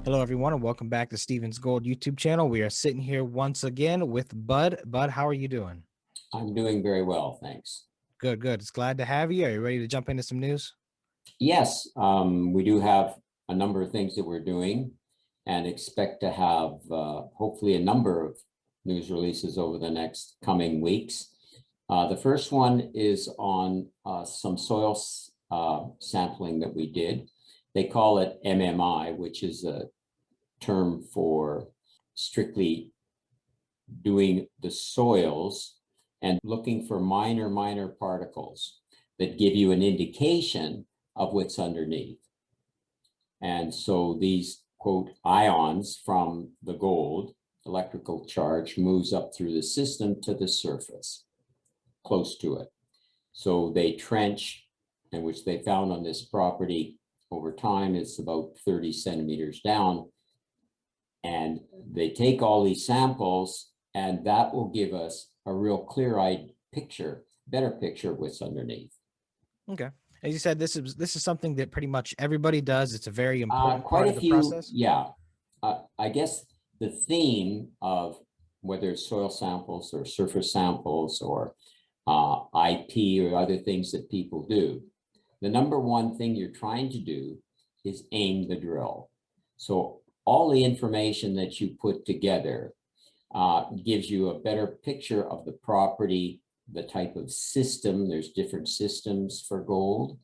Hello, everyone, and welcome back to Stevens Gold YouTube channel. We are sitting here once again with Bud. Bud, how are you doing? I'm doing very well, thanks. Good, good. It's glad to have you. Are you ready to jump into some news? Yes, we do have a number of things that we're doing and expect to have hopefully a number of news releases over the next coming weeks. The first one is on some soil sampling that we did. They call it MMI, which is a term for strictly doing the soils and looking for minor particles that give you an indication of what's underneath. And so these, quote, ions from the gold, electrical charge, moves up through the system to the surface, close to it. So they trench, and which they found on this property over time is about 30 centimeters down. And they take all these samples, and that will give us a real clear-eyed picture, better picture of what's underneath. Okay. As you said, this is something that pretty much everybody does. It's a very important Quite part a of the few, process. yeah. I guess the theme of whether it's soil samples or surface samples or IP or other things that people do, the number one thing you're trying to do is aim the drill. So all the information that you put together gives you a better picture of the property, the type of system. There's different systems for gold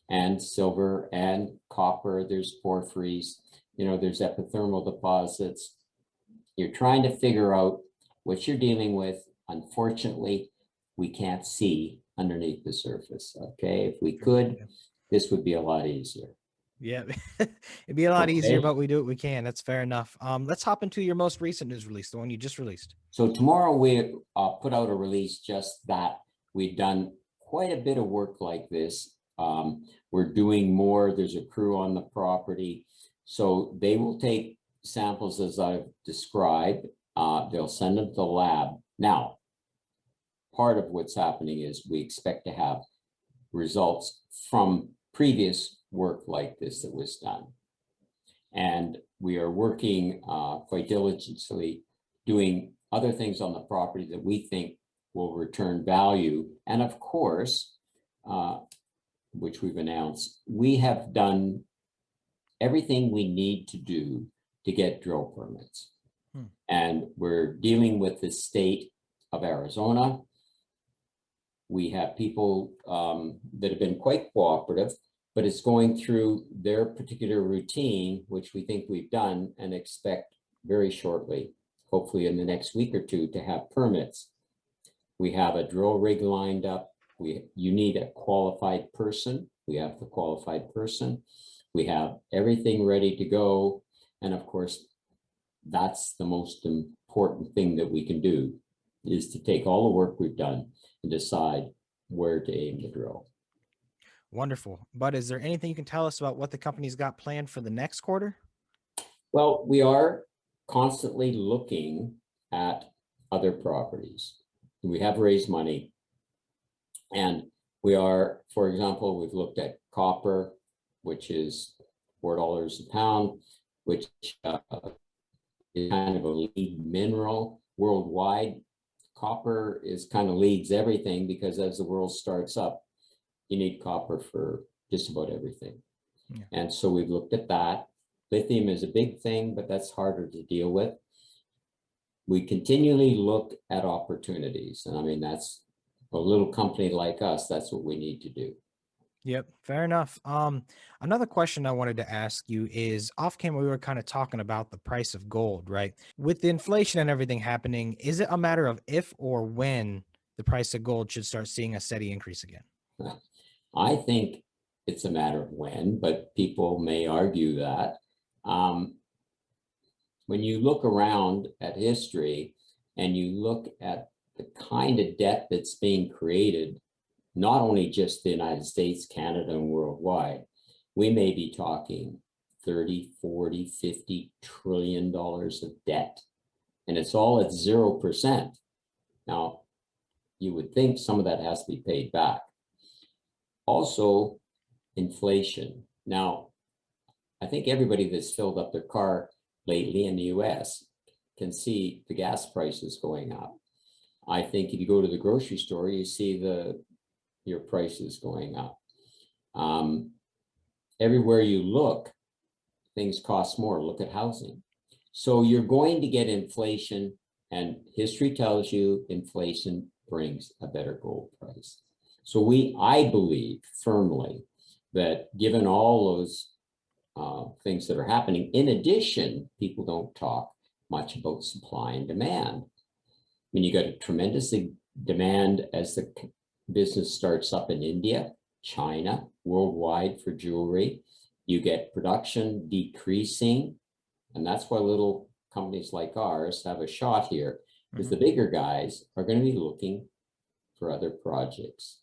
and silver and copper. There's porphyries, there's epithermal deposits. You're trying to figure out what you're dealing with. Unfortunately, we can't see underneath the surface. Okay, if we could, this would be a lot easier. Yeah, it'd be a lot easier, Okay. but we do what we can. That's fair enough. Let's hop into your most recent news release, the one you just released. So tomorrow we put out a release just that we've done quite a bit of work like this. We're doing more. There's a crew on the property. So they will take samples as I've described. They'll send them to the lab. Now, part of what's happening is we expect to have results from previous work like this that was done. And we are working quite diligently doing other things on the property that we think will return value. And of course, which we've announced, we have done everything we need to do to get drill permits. And we're dealing with the state of Arizona. We have people that have been quite cooperative, but it's going through their particular routine, which we think we've done and expect very shortly, hopefully in the next week or two, to have permits. We have a drill rig lined up. You need a qualified person. We have the qualified person. We have everything ready to go. And of course, that's the most important thing that we can do, is to take all the work we've done and decide where to aim the drill. Wonderful. But is there anything you can tell us about what the company's got planned for the next quarter? Well, we are constantly looking at other properties. We have raised money, and we are, for example, we've looked at copper, which is $4 a pound, which is kind of a lead mineral worldwide. Copper is kind of leads everything, because as the world starts up, you need copper for just about everything. Yeah. And so we've looked at that. Lithium is a big thing, but that's harder to deal with. We continually look at opportunities. And I mean, that's a little company like us, that's what we need to do. Yep, fair enough. Another question I wanted to ask you is, off camera, we were kind of talking about the price of gold, right? With the inflation and everything happening, is it a matter of if or when the price of gold should start seeing a steady increase again? I think it's a matter of when, but people may argue that. When you look around at history and you look at the kind of debt that's being created, not only just the United States, Canada, and worldwide, we may be talking 30, 40, 50 trillion dollars of debt, and it's all at 0%. Now, you would think some of that has to be paid back. Also, inflation. Now, I think everybody that's filled up their car lately in the US can see the gas prices going up. I think if you go to the grocery store, you see your prices going up. Everywhere you look, things cost more. Look at housing. So you're going to get inflation, and history tells you inflation brings a better gold price. So I believe firmly that given all those things that are happening, in addition, people don't talk much about supply and demand. I mean, you got a tremendous demand as the business starts up in India, China, worldwide for jewelry. You get production decreasing, and that's why little companies like ours have a shot here, because the bigger guys are going to be looking for other projects.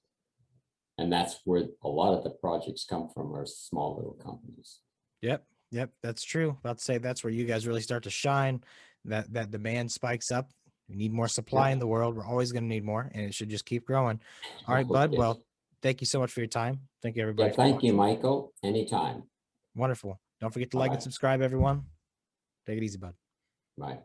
And that's where a lot of the projects come from, are small little companies. Yep, that's true. About to say that's where you guys really start to shine. That demand spikes up. We need more supply in the world. We're always going to need more, and it should just keep growing. All right, Bud. Okay. Well, thank you so much for your time. Thank you, everybody. Yeah, thank you, Michael. Anytime. Wonderful. Don't forget to like and Bye-bye. subscribe, everyone. Take it easy, Bud. Bye.